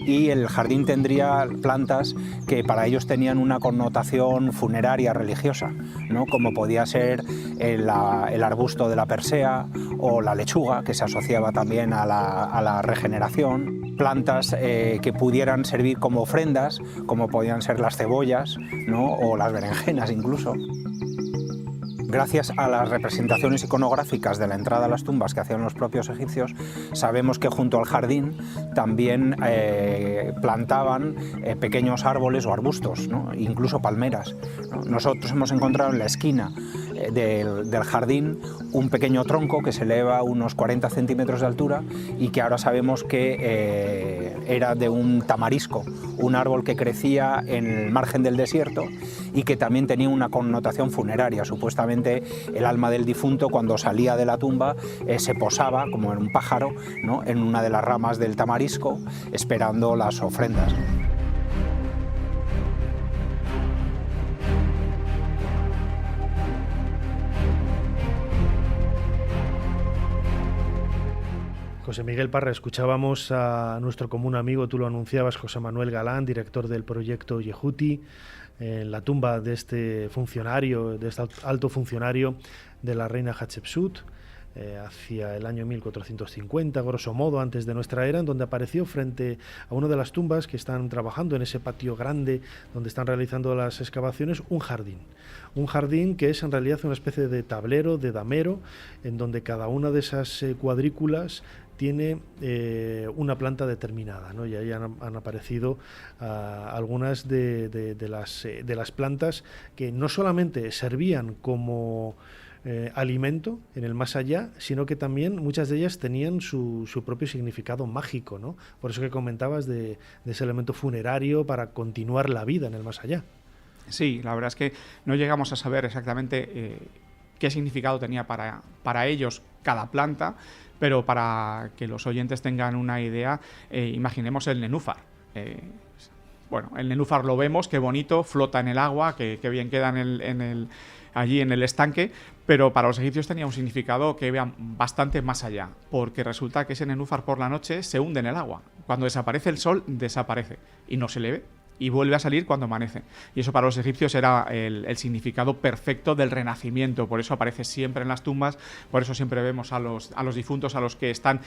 Y el jardín tendría plantas que para ellos tenían una connotación funeraria religiosa, ¿no? Como podía ser el arbusto de la persea o la lechuga, que se asociaba también a la regeneración, plantas que pudieran servir como ofrendas, como podían ser las cebollas, ¿no? O las berenjenas incluso. Gracias a las representaciones iconográficas de la entrada a las tumbas que hacían los propios egipcios, sabemos que junto al jardín también plantaban pequeños árboles o arbustos, ¿no? Incluso palmeras, ¿no? Nosotros hemos encontrado en la esquina del jardín un pequeño tronco que se eleva unos 40 centímetros de altura y que ahora sabemos que era de un tamarisco, un árbol que crecía en el margen del desierto y que también tenía una connotación funeraria. Supuestamente el alma del difunto, cuando salía de la tumba, se posaba como en un pájaro, ¿no? En una de las ramas del tamarisco esperando las ofrendas. José Miguel Parra, escuchábamos a nuestro común amigo, tú lo anunciabas, José Manuel Galán, director del proyecto Yehuti, en la tumba de este funcionario, de este alto funcionario de la reina Hatshepsut, hacia el año 1450, grosso modo, antes de nuestra era, en donde apareció frente a una de las tumbas que están trabajando en ese patio grande donde están realizando las excavaciones, un jardín que es en realidad una especie de tablero, de damero, en donde cada una de esas cuadrículas tiene una planta determinada, ¿no? Y ahí han aparecido algunas de las plantas que no solamente servían como alimento en el más allá, sino que también muchas de ellas tenían su propio significado mágico, ¿no? Por eso que comentabas de ese elemento funerario para continuar la vida en el más allá. Sí, la verdad es que no llegamos a saber exactamente qué significado tenía para ellos cada planta, pero para que los oyentes tengan una idea, imaginemos el nenúfar. Bueno, el nenúfar lo vemos, qué bonito, flota en el agua, qué bien queda allí en el estanque, pero para los egipcios tenía un significado que iba bastante más allá, porque resulta que ese nenúfar por la noche se hunde en el agua. Cuando desaparece el sol, desaparece y no se le ve, y vuelve a salir cuando amanece. Y eso para los egipcios era el significado perfecto del renacimiento. Por eso aparece siempre en las tumbas, por eso siempre vemos a los difuntos, a los que están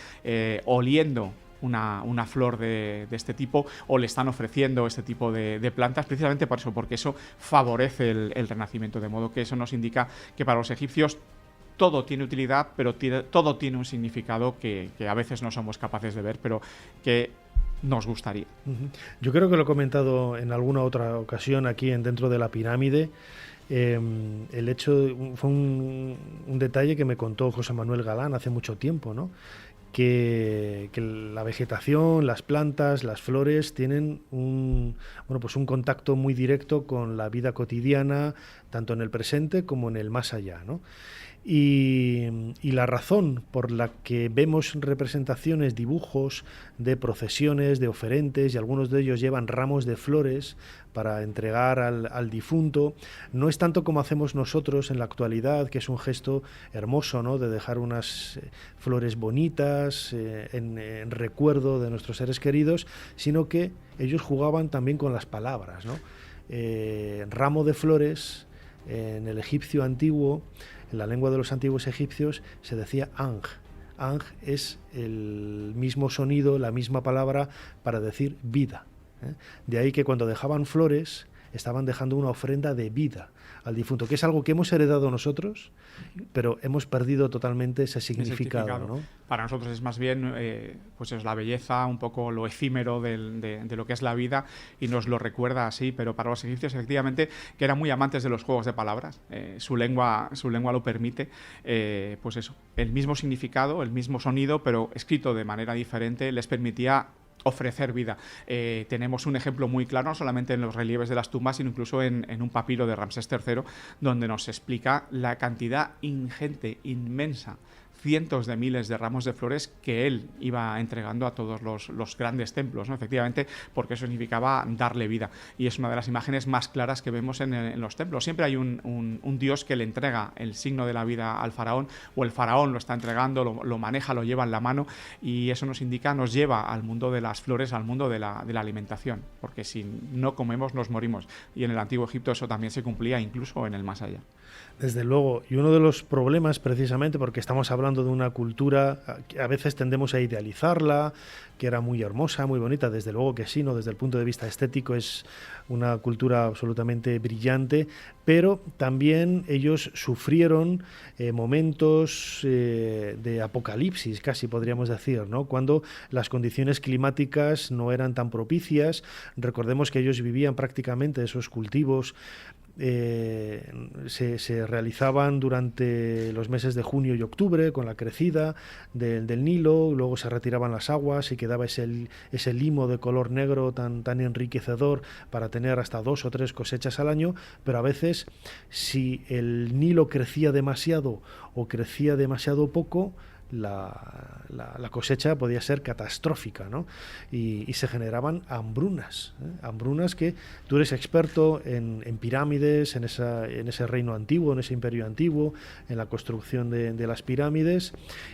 oliendo una flor de este tipo, o le están ofreciendo este tipo de plantas, precisamente por eso, porque eso favorece el renacimiento. De modo que eso nos indica que para los egipcios todo tiene utilidad, pero todo tiene un significado que a veces no somos capaces de ver, pero que nos gustaría. Yo creo que lo he comentado en alguna otra ocasión aquí dentro de la pirámide. El hecho fue un detalle que me contó José Manuel Galán hace mucho tiempo, ¿no? Que la vegetación, las plantas, las flores tienen un contacto muy directo con la vida cotidiana, tanto en el presente como en el más allá, ¿no? Y la razón por la que vemos representaciones, dibujos de procesiones, de oferentes, y algunos de ellos llevan ramos de flores para entregar al difunto, no es tanto como hacemos nosotros en la actualidad, que es un gesto hermoso, ¿no? De dejar unas flores bonitas en recuerdo de nuestros seres queridos, sino que ellos jugaban también con las palabras, ¿no? Ramo de flores, en el egipcio antiguo, en la lengua de los antiguos egipcios, se decía Ang. Ang es el mismo sonido, la misma palabra para decir vida. De ahí que cuando dejaban flores, estaban dejando una ofrenda de vida al difunto, que es algo que hemos heredado nosotros, pero hemos perdido totalmente ese significado, ¿no? Para nosotros es más bien pues es la belleza, un poco lo efímero de lo que es la vida, y nos lo recuerda así. Pero para los egipcios, efectivamente, que eran muy amantes de los juegos de palabras, su lengua lo permite, pues eso, el mismo significado, el mismo sonido, pero escrito de manera diferente, les permitía ofrecer vida. Tenemos un ejemplo muy claro, no solamente en los relieves de las tumbas, sino incluso en un papiro de Ramsés III, donde nos explica la cantidad ingente, inmensa, cientos de miles de ramos de flores que él iba entregando a todos los grandes templos, ¿no? Efectivamente, porque eso significaba darle vida. Y es una de las imágenes más claras que vemos en los templos. Siempre hay un dios que le entrega el signo de la vida al faraón, o el faraón lo está entregando, lo maneja, lo lleva en la mano, y eso nos lleva al mundo de las flores, al mundo de la alimentación, porque si no comemos nos morimos. Y en el Antiguo Egipto eso también se cumplía, incluso en el más allá. Desde luego, y uno de los problemas, precisamente porque estamos hablando de una cultura que a veces tendemos a idealizarla, que era muy hermosa, muy bonita, desde luego que sí, ¿no? Desde el punto de vista estético es una cultura absolutamente brillante, pero también ellos sufrieron momentos de apocalipsis, casi podríamos decir, ¿no? Cuando las condiciones climáticas no eran tan propicias. Recordemos que ellos vivían prácticamente esos cultivos. Se realizaban durante los meses de junio y octubre con la crecida del Nilo, luego se retiraban las aguas y quedaba ese limo de color negro tan enriquecedor para tener hasta 2 o 3 cosechas al año, pero a veces si el Nilo crecía demasiado o crecía demasiado poco, la cosecha podía ser catastrófica, ¿no? Y se generaban hambrunas, hambrunas que tú eres experto en pirámides, en ese reino antiguo, en ese imperio antiguo, en la construcción de las pirámides,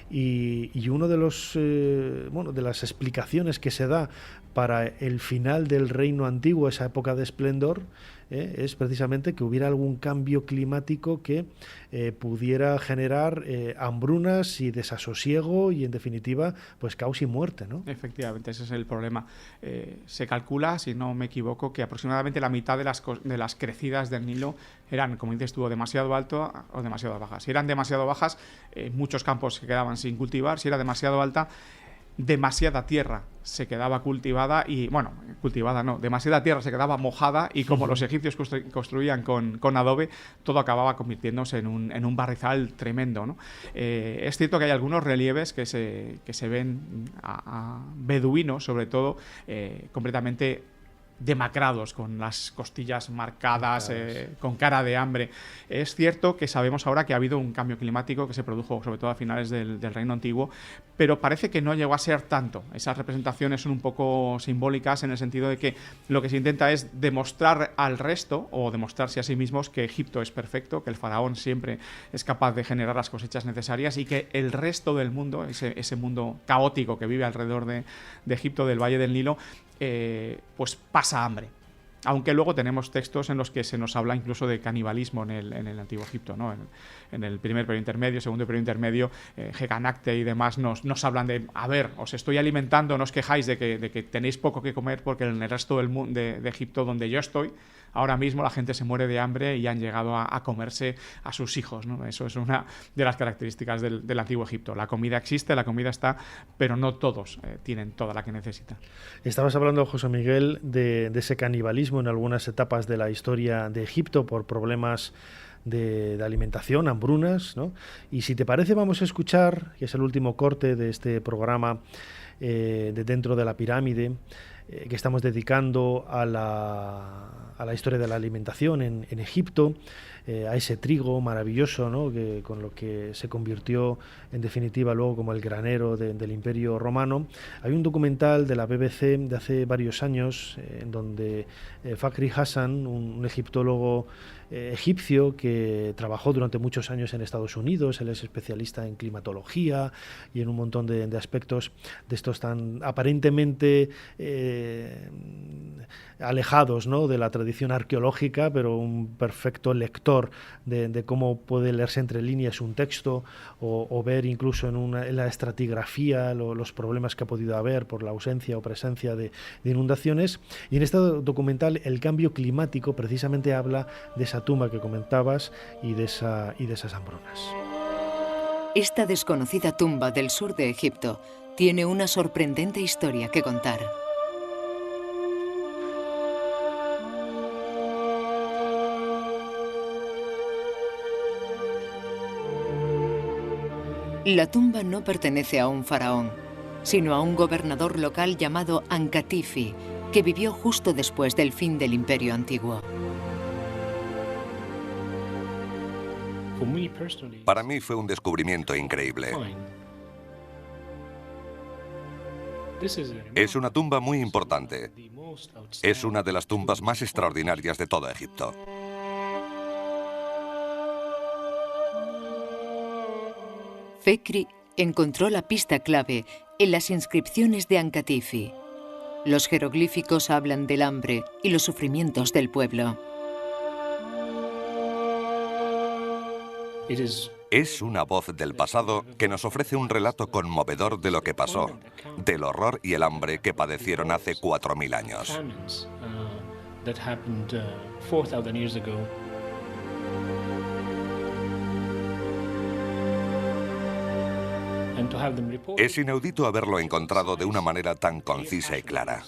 y uno de de las explicaciones que se da para el final del reino antiguo, esa época de esplendor, es precisamente que hubiera algún cambio climático que pudiera generar hambrunas y desasosiego y, en definitiva, pues caos y muerte, ¿no? Efectivamente, ese es el problema. Se calcula, si no me equivoco, que aproximadamente la mitad de las crecidas del Nilo eran, como dices tú, demasiado alto o demasiado bajas. Si eran demasiado bajas, muchos campos se quedaban sin cultivar. Si era demasiado alta, demasiada tierra se quedaba cultivada y, bueno, cultivada no, demasiada tierra se quedaba mojada, y como los egipcios construían con adobe, todo acababa convirtiéndose en un barrizal tremendo, ¿no? Es cierto que hay algunos relieves que se ven a beduinos, sobre todo, completamente demacrados, con las costillas marcadas, con cara de hambre. Es cierto que sabemos ahora que ha habido un cambio climático que se produjo sobre todo a finales del Reino Antiguo, pero parece que no llegó a ser tanto. Esas representaciones son un poco simbólicas, en el sentido de que lo que se intenta es demostrar al resto, o demostrarse a sí mismos, que Egipto es perfecto, que el faraón siempre es capaz de generar las cosechas necesarias, y que el resto del mundo, ese mundo caótico que vive alrededor de Egipto, del Valle del Nilo, pues pasa hambre. Aunque luego tenemos textos en los que se nos habla incluso de canibalismo en el Antiguo Egipto, ¿no? En el primer periodo intermedio, segundo periodo intermedio, Heganacte y demás nos hablan de: a ver, os estoy alimentando, no os quejáis de que tenéis poco que comer, porque en el resto del mundo de Egipto, donde yo estoy, ahora mismo la gente se muere de hambre y han llegado a comerse a sus hijos, ¿no? Eso es una de las características del Antiguo Egipto. La comida existe, la comida está, pero no todos tienen toda la que necesitan. Estabas hablando, José Miguel, de ese canibalismo en algunas etapas de la historia de Egipto por problemas de alimentación, hambrunas, ¿no? Y si te parece, vamos a escuchar, que es el último corte de este programa de Dentro de la Pirámide, que estamos dedicando a la historia de la alimentación en Egipto, a ese trigo maravilloso, ¿no? Con lo que se convirtió en definitiva luego como el granero del Imperio Romano. Hay un documental de la BBC de hace varios años en donde Fakhri Hassan, un egiptólogo egipcio que trabajó durante muchos años en Estados Unidos, él es especialista en climatología y en un montón de aspectos de estos tan aparentemente alejados, ¿no?, de la tradición arqueológica, pero un perfecto lector de cómo puede leerse entre líneas un texto o ver incluso en la estratigrafía los problemas que ha podido haber por la ausencia o presencia de inundaciones. Y en este documental el cambio climático precisamente habla de esa tumba que comentabas y de esas hambrunas. Esta desconocida tumba del sur de Egipto tiene una sorprendente historia que contar. La tumba no pertenece a un faraón, sino a un gobernador local llamado Ankatifi, que vivió justo después del fin del Imperio Antiguo. Para mí fue un descubrimiento increíble. Es una tumba muy importante. Es una de las tumbas más extraordinarias de todo Egipto. Fekri encontró la pista clave en las inscripciones de Ankatifi. Los jeroglíficos hablan del hambre y los sufrimientos del pueblo. Es una voz del pasado que nos ofrece un relato conmovedor de lo que pasó, del horror y el hambre que padecieron hace 4000 años. Es inaudito haberlo encontrado de una manera tan concisa y clara.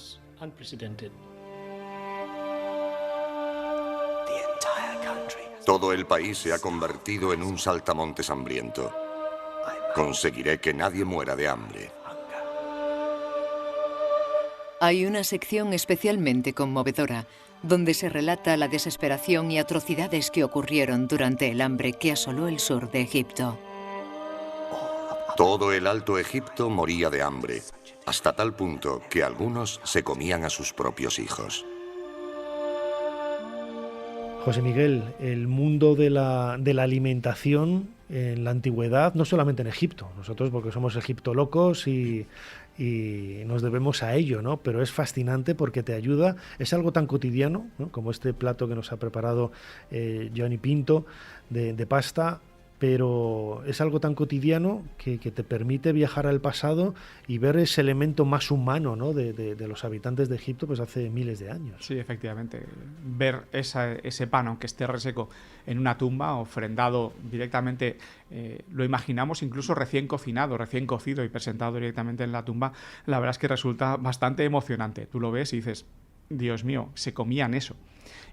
Todo el país se ha convertido en un saltamontes hambriento. Conseguiré que nadie muera de hambre. Hay una sección especialmente conmovedora, donde se relata la desesperación y atrocidades que ocurrieron durante el hambre que asoló el sur de Egipto. Todo el Alto Egipto moría de hambre, hasta tal punto que algunos se comían a sus propios hijos. José Miguel, el mundo de la alimentación en la antigüedad, no solamente en Egipto, nosotros porque somos egiptolocos y nos debemos a ello, ¿no? Pero es fascinante porque te ayuda, es algo tan cotidiano, ¿no? Como este plato que nos ha preparado Gianni Pinto de pasta, pero es algo tan cotidiano que te permite viajar al pasado y ver ese elemento más humano, ¿no? de los habitantes de Egipto pues hace miles de años. Sí, efectivamente. Ver ese pan, aunque esté reseco, en una tumba, ofrendado directamente, lo imaginamos incluso recién cocinado, recién cocido y presentado directamente en la tumba, la verdad es que resulta bastante emocionante. Tú lo ves y dices, Dios mío, se comían eso.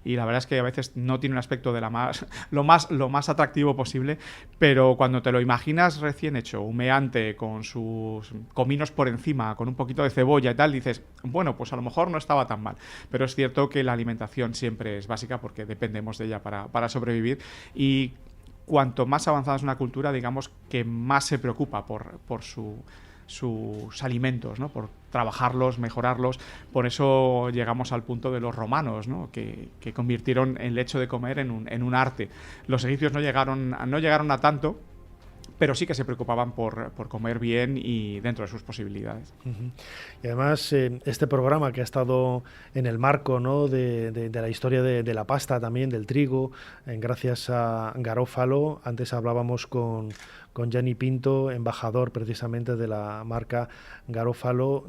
Y la verdad es que a veces no tiene un aspecto de lo más atractivo posible, pero cuando te lo imaginas recién hecho, humeante, con sus cominos por encima, con un poquito de cebolla y tal, dices, bueno, pues a lo mejor no estaba tan mal. Pero es cierto que la alimentación siempre es básica porque dependemos de ella para sobrevivir, y cuanto más avanzada es una cultura, digamos que más se preocupa por sus alimentos, ¿no? Por trabajarlos, mejorarlos. Por eso llegamos al punto de los romanos, ¿no? que convirtieron el hecho de comer en un arte. Los egipcios no llegaron a tanto, pero sí que se preocupaban por comer bien y dentro de sus posibilidades. Uh-huh. Y además este programa que ha estado en el marco, ¿no? de la historia de la pasta, también del trigo, gracias a Garófalo. Antes hablábamos con Gianni Pinto, embajador precisamente de la marca Garófalo.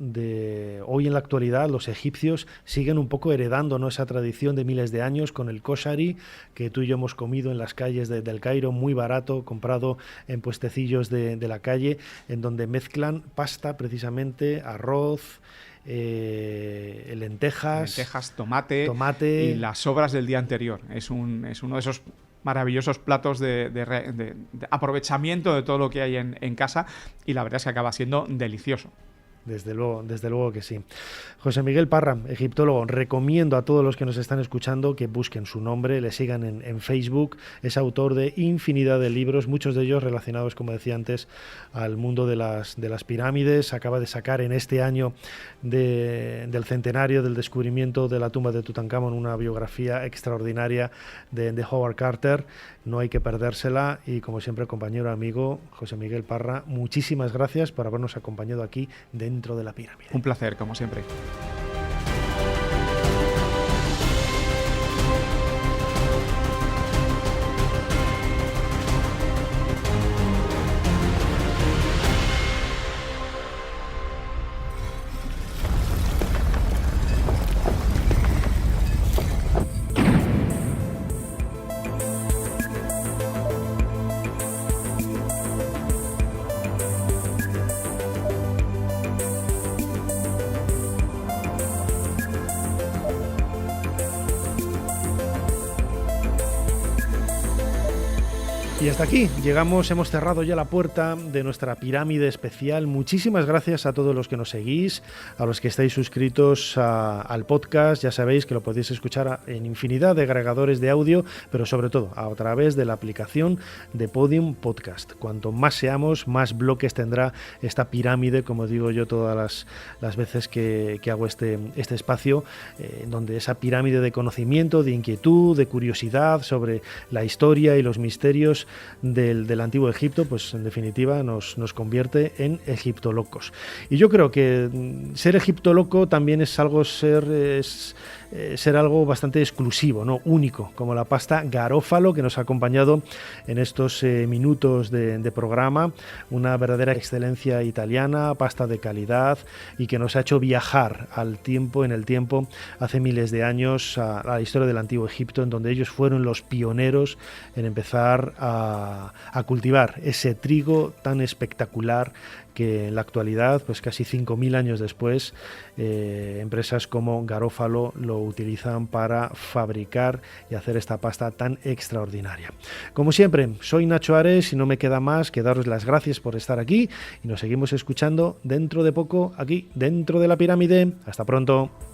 Hoy en la actualidad los egipcios siguen un poco heredando, ¿no? esa tradición de miles de años con el koshari, que tú y yo hemos comido en las calles del Cairo, muy barato, comprado en puestecillos de la calle, en donde mezclan pasta precisamente, arroz, lentejas, tomate y las sobras del día anterior. Es uno de esos maravillosos platos de aprovechamiento de todo lo que hay en casa, y la verdad es que acaba siendo delicioso. Desde luego que sí. José Miguel Parra, egiptólogo, recomiendo a todos los que nos están escuchando que busquen su nombre, le sigan en Facebook. Es autor de infinidad de libros, muchos de ellos relacionados, como decía antes, al mundo de las pirámides. Acaba de sacar en este año del centenario del descubrimiento de la tumba de Tutankamón una biografía extraordinaria de Howard Carter. No hay que perdérsela, y como siempre, compañero amigo José Miguel Parra, muchísimas gracias por habernos acompañado aquí dentro de la pirámide. Un placer, como siempre. Y hasta aquí llegamos, hemos cerrado ya la puerta de nuestra pirámide especial. Muchísimas gracias a todos los que nos seguís, a los que estáis suscritos al podcast. Ya sabéis que lo podéis escuchar en infinidad de agregadores de audio, pero sobre todo a través de la aplicación de Podium Podcast. Cuanto más seamos, más bloques tendrá esta pirámide, como digo yo todas las veces que hago este espacio, donde esa pirámide de conocimiento, de inquietud, de curiosidad sobre la historia y los misterios del antiguo Egipto, pues en definitiva nos convierte en egiptolocos. Y yo creo que ser egiptoloco también es algo ser algo bastante exclusivo, ¿no? Único, como la pasta Garofalo que nos ha acompañado en estos minutos de programa, una verdadera excelencia italiana, pasta de calidad y que nos ha hecho viajar en el tiempo, hace miles de años, a la historia del antiguo Egipto, en donde ellos fueron los pioneros en empezar a cultivar ese trigo tan espectacular que en la actualidad, pues casi 5.000 años después, empresas como Garofalo lo utilizan para fabricar y hacer esta pasta tan extraordinaria. Como siempre, soy Nacho Ares y no me queda más que daros las gracias por estar aquí y nos seguimos escuchando dentro de poco aquí, dentro de la pirámide. Hasta pronto.